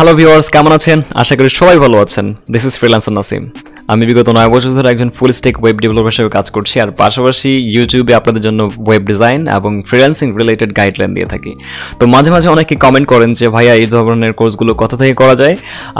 Hello viewers, কেমন আছেন? আশা করি সবাই ভালো আছেন। This is freelancer Nasim. আমি বিগত 9 বছর ধরে একজন ফুল স্ট্যাক ওয়েব ডেভেলপার হিসেবে কাজ করছি, আর পাশাপাশি ইউটিউবে আপনাদের জন্য ওয়েব ডিজাইন এবং ফ্রিল্যান্সিং রিলেটেড গাইডলাইন দিয়ে থাকি। তো মাঝে মাঝে অনেকে কমেন্ট করেন যে ভাইয়া এই ধরনের কোর্সগুলো কোথা থেকে করা যায়,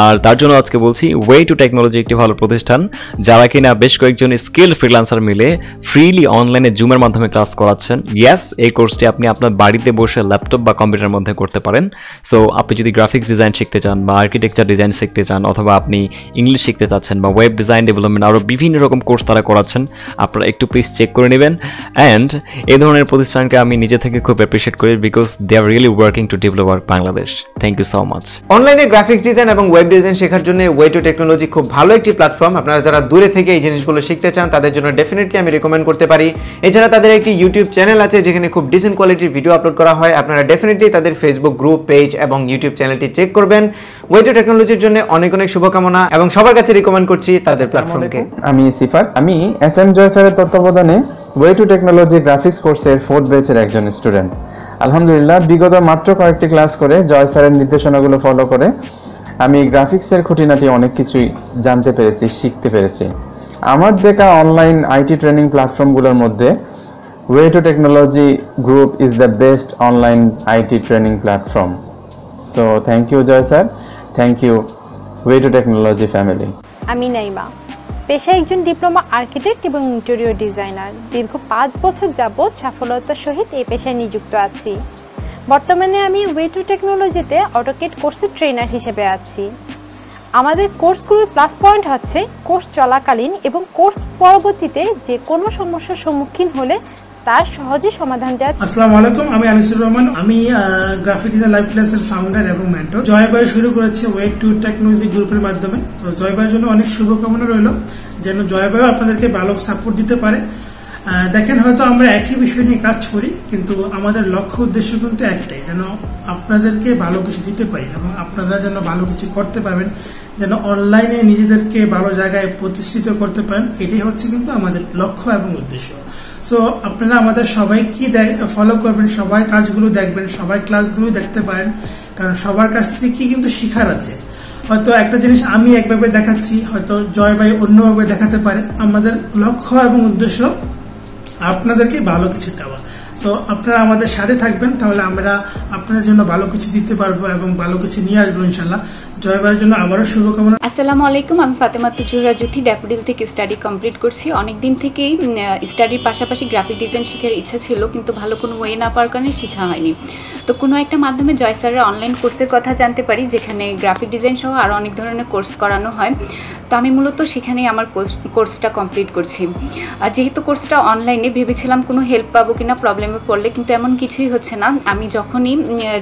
আর তার জন্য আজকে বলছি ওয়ে টু টেকনোলজি একটি ভালো প্রতিষ্ঠান, যারা কিনা বেশ কয়েকজন স্কিল ফ্রিল্যান্সার মিলে ফ্রিলি অনলাইনে জুমের মাধ্যমে ক্লাস করাচ্ছেন। ইয়েস, এই কোর্সটি আপনি আপনার বাড়িতে বসে ল্যাপটপ বা কম্পিউটারের মধ্যে করতে পারেন। সো আপনি যদি গ্রাফিক্স ডিজাইন শিখতে চান বা আর্কিটেকচার ডিজাইন শিখতে চান, অথবা আপনি ইংলিশ শিখতে চাচ্ছেন বা ওয়েব ডিজাইন ডেভেলপমেন্ট, আরও বিভিন্ন রকম কোর্স তারা করাচ্ছেন, আপনারা একটু প্লিজ চেক করে নেবেন। অ্যান্ড এই ধরনের প্রতিষ্ঠানকে আমি নিজে থেকে খুব অ্যাপ্রিশিয়েট করি, because they are really working to develop our Bangladesh. Thank you so much. অনলাইনে গ্রাফিক্স ডিজাইন এবং ওয়েব ডিজাইন শেখার জন্য ওয়ে টু টেকনোলজি খুব ভালো একটি প্ল্যাটফর্ম। আপনারা যারা দূরে থেকে এই জিনিসগুলো শিখতে চান তাদের জন্য ডেফিনেটলি আমি রেকমেন্ড করতে পারি। এছাড়া তাদের একটি ইউটিউব চ্যানেল আছে যেখানে খুব ডিসেন্ট কোয়ালিটির ভিডিও আপলোড করা হয়। আপনারা ডেফিনেটলি তাদের ফেসবুক গ্রুপ, পেজ এবং ইউটিউব চ্যানেলটি চেক করবেন। ওয়ে টু টেকনোলজির জন্য অনেক অনেক শুভকামনা এবং সবার কাছে রিকমেন্ড করছি তাদের প্ল্যাটফর্মকে। আমি সিফাত, আমি এসএম জয় স্যারের তত্ত্বাবধানে ওয়ে টু টেকনোলজি গ্রাফিক্স কোর্সের 4th ব্যাচের একজন স্টুডেন্ট। আলহামদুলিল্লাহ, বিগত মাত্র কয়েকটি ক্লাস করে জয় স্যারের নির্দেশনাগুলো ফলো করে আমি গ্রাফিক্সের খুঁটিনাটি অনেক কিছুই জানতে পেরেছি, শিখতে পেরেছি। আমার দেখা অনলাইন আইটি ট্রেনিং প্ল্যাটফর্মগুলোর মধ্যে way to technology group is the best online IT training platform. So thank you Joy sir, thank you way to technology family. আমি নাইমা, পেশায় একজন ডিপ্লোমা আর্কিটেক্ট এবং ইন্টেরিয়র ডিজাইনার। দীর্ঘ 5 বছর যাবৎ সফলতার সহিত এই পেশায় নিযুক্ত আছি। বর্তমানে আমি ওয়ে টু টেকনোলজিতে অটোকেড কোর্সের ট্রেনার হিসেবে আছি। আমাদের কোর্সগুলোর প্লাস পয়েন্ট হচ্ছে কোর্স চলাকালীন এবং কোর্স পরবর্তীতে যে কোনো সমস্যার সম্মুখীন হলে তার সহজে সমাধান দেওয়া। আসসালামু আলাইকুম, আমি আনিসুর রহমান। আমি গ্রাফিক ডিজাইন লাইভ ক্লাসের ফাউন্ডার এবং মেন্টর। জয় ভাই শুরু করেছে ওয়ে টু টেকনোলজি গ্রুপের মাধ্যমে। তো জয় ভাইয়ের জন্য অনেক শুভকামনা রইল, যেন জয় ভাইও আপনাদেরকে ভালো সাপোর্ট দিতে পারে। দেখেন, হয়তো আমরা একই বিষয় নিয়ে কাজ করি, কিন্তু আমাদের লক্ষ্য উদ্দেশ্য কিন্তু একটাই, যেন আপনাদেরকে ভালো কিছু দিতে পারি এবং আপনারা যেন ভালো কিছু করতে পারবেন, যেন অনলাইনে নিজেদেরকে ভালো জায়গায় প্রতিষ্ঠিত করতে পারেন। এটাই হচ্ছে কিন্তু আমাদের লক্ষ্য এবং উদ্দেশ্য। সো আপনারা আমাদের সবাই কি ফলো করবেন, সবাই কাজগুলো দেখবেন, সবাই ক্লাসগুলো দেখতে পারেন, কারণ সবার কাছ থেকে কিন্তু শিখার আছে। হয়তো একটা জিনিস আমি একভাবে দেখাচ্ছি, হয়তো জয় ভাই অন্যভাবে দেখাতে পারে। আমাদের লক্ষ্য এবং উদ্দেশ্য আপনাদেরকে ভালো কিছু দেওয়া। সো আপনারা আমাদের সাথে থাকবেন, তাহলে আমরা আপনাদের জন্য ভালো কিছু দিতে পারবো এবং ভালো কিছু নিয়ে আসবো ইনশাল্লাহ। জয় ভাইয়ের জন্য আবারও শুভকামনা। আসসালামু আলাইকুম, আমি ফাতেমা তুজুরা জ্যোতি, ড্যাফোডিল থেকে স্টাডি কমপ্লিট করছি। অনেকদিন থেকেই স্টাডির পাশাপাশি গ্রাফিক ডিজাইন শেখার ইচ্ছা ছিল, কিন্তু ভালো কোনো ওয়ে না পাওয়ার কারণে শেখা হয়নি। তো কোনো একটা মাধ্যমে জয় স্যারের অনলাইন কোর্সের কথা জানতে পারি, যেখানে গ্রাফিক ডিজাইন সহ আরও অনেক ধরনের কোর্স করানো হয়। তো আমি মূলত সেখানেই আমার কোর্সটা কমপ্লিট করছি। আর যেহেতু কোর্সটা অনলাইনে, ভেবেছিলাম কোনো হেল্প পাবো কিনা প্রবলেমে পড়লে, কিন্তু এমন কিছুই হচ্ছে না। আমি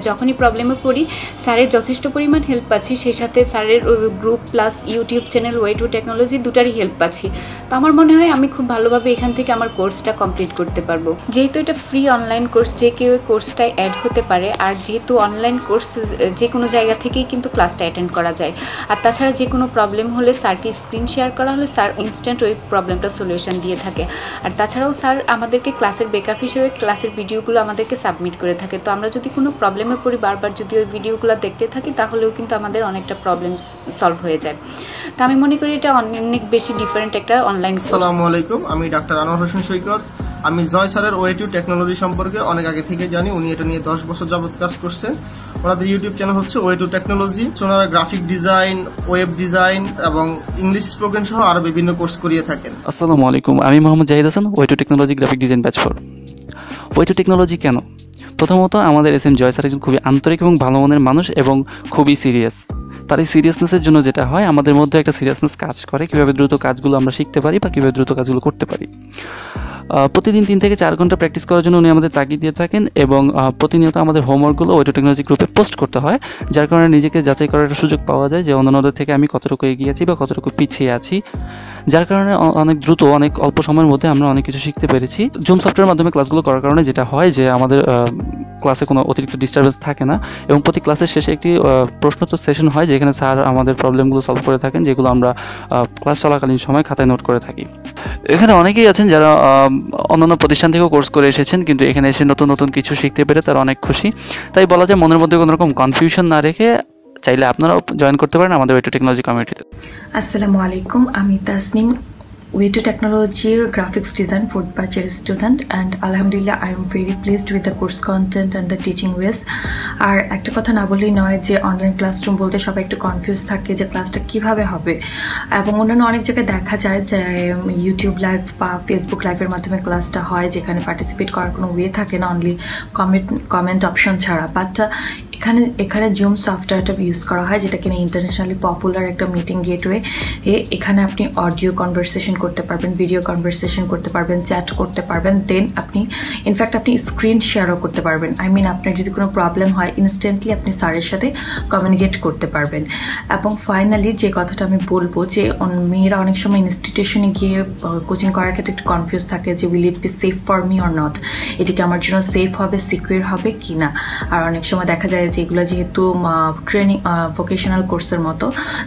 যখনই প্রবলেমে পড়ি, স্যারের যথেষ্ট পরিমাণ হেল্প পাচ্ছি, সেই সাথে স্যারের group plus YouTube channel way to technology দুটারই হেল্প পাচ্ছি। তো আমার মনে হয় আমি খুব ভালোভাবে এখান থেকে আমার কোর্সটা কমপ্লিট করতে পারবো। যেহেতু এটা ফ্রি অনলাইন কোর্স, যে কেউ কোর্সটায় অ্যাড হতে পারে, আর যেহেতু অনলাইন কোর্স যে কোনো জায়গা থেকেই কিন্তু ক্লাসটা অ্যাটেন্ড করা যায়। আর তাছাড়া যে কোনো প্রবলেম হলে স্যারকে স্ক্রিন শেয়ার করা হলে স্যার ইনস্ট্যান্ট ওই প্রবলেমটা সলিউশন দিয়ে থাকে। আর তাছাড়াও স্যার আমাদেরকে ক্লাসের ব্যাকআপ হিসেবে ক্লাসের ভিডিওগুলো আমাদেরকে সাবমিট করে থাকে। তো আমরা যদি কোনো প্রবলেমে পড়ি, বারবার যদি ওই ভিডিওগুলো দেখতে থাকি, তাহলেও কিন্তু আমাদের অনেকটা প্রবলেম সলভ হয়ে যায়। তো আমি মনে করি এটা অনেক বেশি ডিফারেন্ট একটা অনলাইন। আসসালামু আলাইকুম, আমি ডাক্তার আনোয়ার হোসেন সৈকত। আমি জয় স্যারের ওয়ে টু টেকনোলজি সম্পর্কে অনেক আগে থেকে জানি। উনি এটা নিয়ে 10 বছর যাবত কাজ করছেন। ওনাদের ইউটিউব চ্যানেল হচ্ছে ওয়ে টু টেকনোলজি। ওনারা গ্রাফিক ডিজাইন, ওয়েব ডিজাইন এবং ইংলিশ স্পোকেন সহ আরো বিভিন্ন কোর্স করিয়ে থাকেন। আসসালামু আলাইকুম, আমি Mohammad Zahid Hasan, way to technology graphic design batch 4। Way to technology কেন? প্রথমত আমাদের এসএম জয় স্যার একজন খুবই আন্তরিক এবং ভালো মনের মানুষ এবং খুবই সিরিয়াস। তার এই সিরিয়াসনেসের জন্য যেটা হয়, আমাদের মধ্যে একটা সিরিয়াসনেস কাজ করে, কীভাবে দ্রুত কাজগুলো আমরা শিখতে পারি বা কীভাবে দ্রুত কাজগুলো করতে পারি। প্রতিদিন 3 থেকে 4 ঘন্টা প্র্যাকটিস করার জন্য উনি আমাদের তাগিদ দিয়ে থাকেন এবং প্রতিনিয়ত আমাদের হোমওয়ার্কগুলো ওয়ে টু টেকনোলজি গ্রুপে পোস্ট করতে হয়, যার কারণে নিজেকে যাচাই করার একটা সুযোগ পাওয়া যায় যে অন্যান্যদের থেকে আমি কতটুকু এগিয়ে আছি বা কতটুকু পিছিয়ে আছি, যার কারণে অনেক দ্রুত অনেক অল্প সময়ের মধ্যে আমরা অনেক কিছু শিখতে পেরেছি। জুম সফটওয়্যারের মাধ্যমে ক্লাসগুলো করার কারণে যেটা হয় যে আমাদের ক্লাসে কোনো অতিরিক্ত ডিস্টারবেন্স থাকে না এবং প্রতি ক্লাসের শেষে একটি প্রশ্নোত্তর সেশন হয়, যেখানে স্যার আমাদের প্রবলেমগুলো সলভ করে থাকেন, যেগুলো আমরা ক্লাস চলাকালীন সময় খাতায় নোট করে থাকি। এখানে অনেকেই আছেন যারা অন্যান্য প্রতিষ্ঠান থেকেও কোর্স করে এসেছেন, কিন্তু এখানে এসে নতুন নতুন কিছু শিখতে পেরে তারা অনেক খুশি। তাই বলা যায় মনের মধ্যে কোনো রকম কনফিউশন না রেখে চাইলে আপনারাও জয়েন করতে পারেন আমাদের ওয়ে টু টেকনোলজি কমিউনিটিতে। আসসালামু আলাইকুম, আমি Tasnim, Way to Technology graphics design fourth batch student, and alhamdulillah I am very pleased with the course content and the teaching ways. আর একটা কথা না বললেই নয় যে অনলাইন ক্লাসরুম বলতে সবাই একটু কনফিউজ থাকে যে ক্লাসটা কিভাবে হবে, এবং অন্যান্য অনেক জায়গায় দেখা যায় যে ইউটিউব লাইভ বা ফেসবুক লাইভের মাধ্যমে ক্লাসটা হয়, যেখানে পার্টিসিপেট করার কোনো ওয়ে থাকে না, অনলি কমেন্ট অপশন ছাড়া। বাট এখানে জুম সফটওয়্যারটা ইউজ করা হয়, যেটা কিনা ইন্টারন্যাশনালি পপুলার একটা মিটিং গেটওয়ে। এখানে আপনি অডিও কনভারসেশন করতে পারবেন, ভিডিও কনভারসেশন করতে পারবেন, চ্যাট করতে পারবেন, দেন আপনি ইনফ্যাক্ট আপনি স্ক্রিন শেয়ারও করতে পারবেন। আপনার যদি কোনো প্রবলেম হয় ইনস্ট্যান্টলি আপনি স্যারের সাথে কমিউনিকেট করতে পারবেন। এবং ফাইনালি যে কথাটা আমি বলবো যে মেয়েরা অনেক সময় ইনস্টিটিউশনে গিয়ে কোচিং করার ক্ষেত্রে একটু কনফিউজ থাকে যে will it be safe for me or not, এটি কি আমার জন্য সেফ হবে, সিকিউর হবে কি না। আর অনেক সময় দেখা যায় যে এগুলো যেহেতু ট্রেনিং ভোকেশনাল কোর্সের মতো,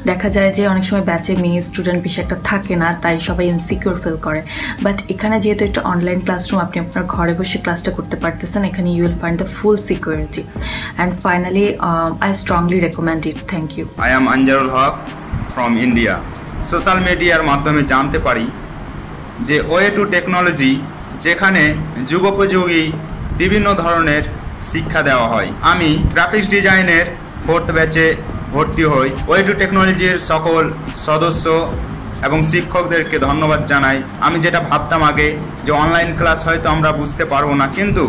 দেখা যায় যে অনেক সময় ব্যাচে মেয়ে স্টুডেন্ট বেশি একটা থাকে না, তাই সবাই ইনসিকিউর ফিল করে। বাট এখানে যেহেতু একটা অনলাইন ক্লাসরুম, আপনি আপনার ঘরে বসে ক্লাসটা করতে পারতেছেন, এখানে you will find the full security. And finally I strongly recommend it. Thank you. I am Anjarul Haque from India. সোশ্যাল মিডিয়ার মাধ্যমে জানতে পারি যে ওয়ে টু টেকনোলজি, যেখানে যুগোপযোগী বিভিন্ন ধরনের শিক্ষা দেওয়া হয়। আমি গ্রাফিক্স ডিজাইনের ফোর্থ ব্যাচে ভর্তি হই। ওয়ে টু টেকনোলজির সকল সদস্য এবং শিক্ষকদেরকে ধন্যবাদ জানাই। আমি যেটা ভাবতাম আগে যে অনলাইন ক্লাস হয়তো আমরা বুঝতে পারবো না, কিন্তু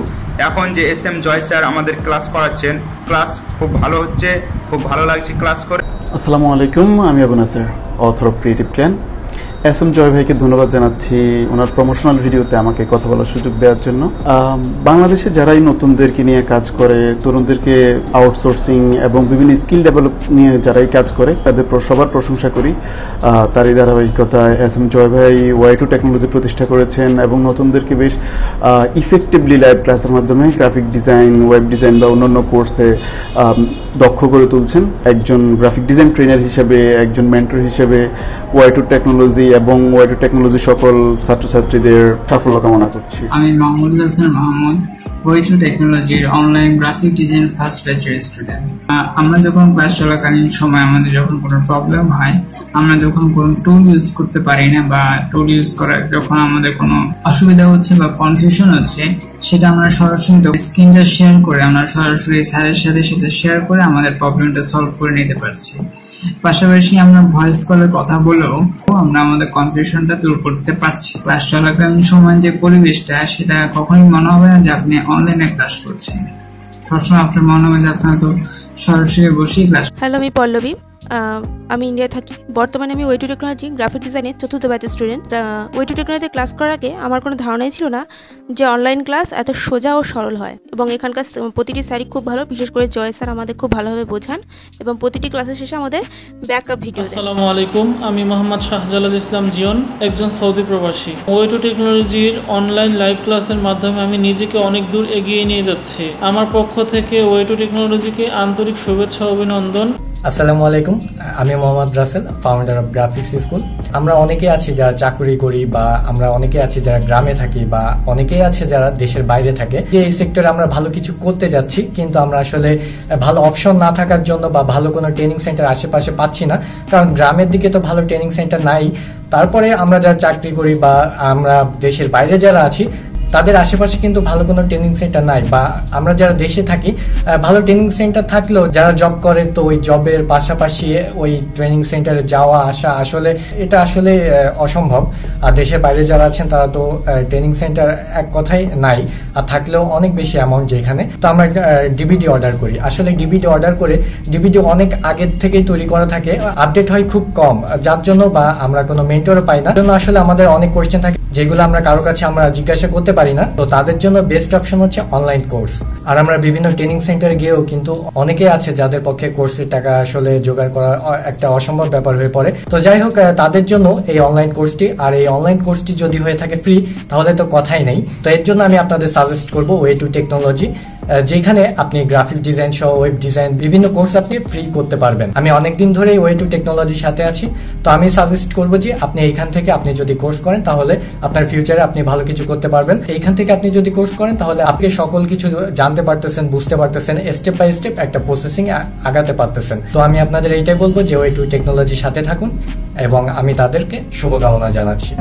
এখন যে SM জয় স্যার আমাদের ক্লাস করাচ্ছেন, ক্লাস খুব ভালো হচ্ছে, খুব ভালো লাগছে ক্লাস করে। আসসালামু আলাইকুম, আমি Naser, author of creative clan. SM Joy ভাইকে ধন্যবাদ জানাচ্ছি ওনার প্রমোশনাল ভিডিওতে আমাকে কথা বলার সুযোগ দেওয়ার জন্য। বাংলাদেশে যারাই নতুনদেরকে নিয়ে কাজ করে, তরুণদেরকে আউটসোর্সিং এবং বিভিন্ন স্কিল ডেভেলপ নিয়ে যারাই কাজ করে, তাদের সবার প্রশংসা করি। তারই ধারাবাহিকতায় SM জয় ভাই ওয়ে টু টেকনোলজি প্রতিষ্ঠা করেছেন এবং নতুনদেরকে বেশ ইফেক্টিভলি লাইভ ক্লাসের মাধ্যমে গ্রাফিক ডিজাইন, ওয়েব ডিজাইন বা অন্যান্য কোর্সে দক্ষ করে তুলছেন। একজন গ্রাফিক ডিজাইন ট্রেনার হিসেবে, একজন মেন্টর হিসেবে ওয়ে টু টেকনোলজি এবং ওয়ে টু টেকনোলজি সকল ছাত্রছাত্রীদের সাফল্য কামনা করছি। আমি মোহাম্মদ ওয়ে টু টেকনোলজির অনলাইন গ্রাফিক ডিজাইন ফার্স্ট ব্যাচের স্টুডেন্ট। আমরা যখন ক্লাস চলাকালীন সময় আমাদের যখন কোনো প্রবলেম হয়, আমরা যখন কোনো টুল ইউজ করতে পারি না বা টুল ইউজ করার যখন আমাদের কোনো অসুবিধা হচ্ছে বা কনফিউশন হচ্ছে, সেটা আমরা সরাসরি স্ক্রিনটা শেয়ার করে আমরা সরাসরি স্যারের সাথে সেটা শেয়ার করে আমাদের প্রবলেমটা সলভ করে নিতে পারছি। পাশাপাশি আমরা ভয়েস কলে কথা বলেও আমরা আমাদের কনফিউশনটা দূর করতে পারছি। ক্লাস চলাকালীন সময় যে পরিবেশটা, সেটা কখনোই মনে হবে না যে আপনি অনলাইনে ক্লাস করছেন, সবসময় আপনার মনে হবে যে আপনার তো সরাসরি বসেই ক্লাস। হ্যালো, আমি পল্লবী, আমি ইন্ডিয়া থাকি। বর্তমানে আমি ওয়ে টু টেকনোলজি গ্রাফিক ডিজাইনের চতুর্থ ব্যাচের স্টুডেন্ট। ওয়ে টু টেকনোলজিতে ক্লাস করার আগে আমার কোনো ধারণাই ছিল না যে অনলাইন ক্লাস এত সোজা ও সরল হয়, এবং এখানকার প্রতিটি স্যারই খুব ভালো, বিশেষ করে জয় স্যার আমাদের খুব ভালোভাবে বোঝান এবং প্রতিটি ক্লাসের শেষে আমাদের ব্যাকআপ ভিডিও দেন। আসসালামু আলাইকুম, আমি মোহাম্মদ শাহজালাল ইসলাম জিয়ন, একজন সৌদি প্রবাসী। ওয়ে টু টেকনোলজির অনলাইন লাইভ ক্লাসের মাধ্যমে আমি নিজেকে অনেক দূর এগিয়ে নিয়ে যাচ্ছি। আমার পক্ষ থেকে ওয়ে টু টেকনোলজিকে আন্তরিক শুভেচ্ছা ও অভিনন্দন। আসসালামু আলাইকুম, আমি Mohammad Rasel, founder of graphics school. আমরা অনেকে আছি যারা চাকরি করি, বা আমরা অনেকে আছি যারা গ্রামে থাকি, বা অনেকেই আছে যারা দেশের বাইরে থাকে, যে এই সেক্টরে আমরা ভালো কিছু করতে যাচ্ছি, কিন্তু আমরা আসলে ভালো অপশন না থাকার জন্য বা ভালো কোনো ট্রেনিং সেন্টার আশেপাশে পাচ্ছি না, কারণ গ্রামের দিকে তো ভালো ট্রেনিং সেন্টার নাই। তারপরে আমরা যারা চাকরি করি বা আমরা দেশের বাইরে যারা আছি, তাদের আশেপাশে কিন্তু ভালো কোনো ট্রেনিং সেন্টার নাই, বা আমরা যারা দেশে থাকি ভালো ট্রেনিং সেন্টার থাকলেও যারা জব করে তো ওই জবের পাশাপাশি ওই ট্রেনিং সেন্টারে যাওয়া আসা আসলে এটা আসলে অসম্ভব। আর দেশের বাইরে যারা আছেন তারা তো ট্রেনিং সেন্টার এক কথাই নাই, আর থাকলেও অনেক বেশি অ্যামাউন্ট যেখানে। তো আমরা ডিভিডি অর্ডার করি, আসলে ডিভিডি অর্ডার করে ডিভিডি অনেক আগের থেকেই তৈরি করা থাকে, আপডেট হয় খুব কম, যার জন্য বা আমরা কোনো মেন্টরও পাই না, জন্য আসলে আমাদের অনেক কোয়েশ্চেন থাকে যেগুলো আমরা কারো কাছে আমরা জিজ্ঞাসা করতে পারি না। তো তাদের জন্য বেস্ট অপশন হচ্ছে অনলাইন কোর্স। আর আমরা বিভিন্ন ট্রেনিং সেন্টারে গিয়েও কিন্তু অনেকে আছে যাদের পক্ষে কোর্সের টাকা আসলে জোগাড় করা একটা অসম্ভব ব্যাপার হয়ে পড়ে। তো যাই হোক, তাদের জন্য এই অনলাইন কোর্সটি, আর এই অনলাইন কোর্সটি যদি হয়ে থাকে ফ্রি, তাহলে তো কথাই নেই। তো এর জন্য আমি আপনাদের সাজেস্ট করবো ওয়ে টু টেকনোলজি। যেখানে আপনি গ্রাফিক্স ডিজাইন সহ ওয়েব ডিজাইন বিভিন্ন কোর্স আপনি ফ্রি করতে পারবেন। আমি অনেকদিন ধরে ওয়ে টু টেকনোলজির সাথে আছি, তো আমি সাজেস্ট করবো যে আপনি এইখান থেকে আপনি যদি কোর্স করেন তাহলে আপনার ফিউচারে আপনি ভালো কিছু করতে পারবেন। এইখান থেকে আপনি যদি কোর্স করেন তাহলে আপনি সকল কিছু জানতে পারতেছেন, বুঝতে পারতেছেন, স্টেপ বাই স্টেপ একটা প্রসেসিং আগাতে পারতেছেন। তো আমি আপনাদের এইটাই বলবো যে ওয়ে টু টেকনোলজির সাথে থাকুন এবং আমি তাদেরকে শুভকামনা জানাচ্ছি।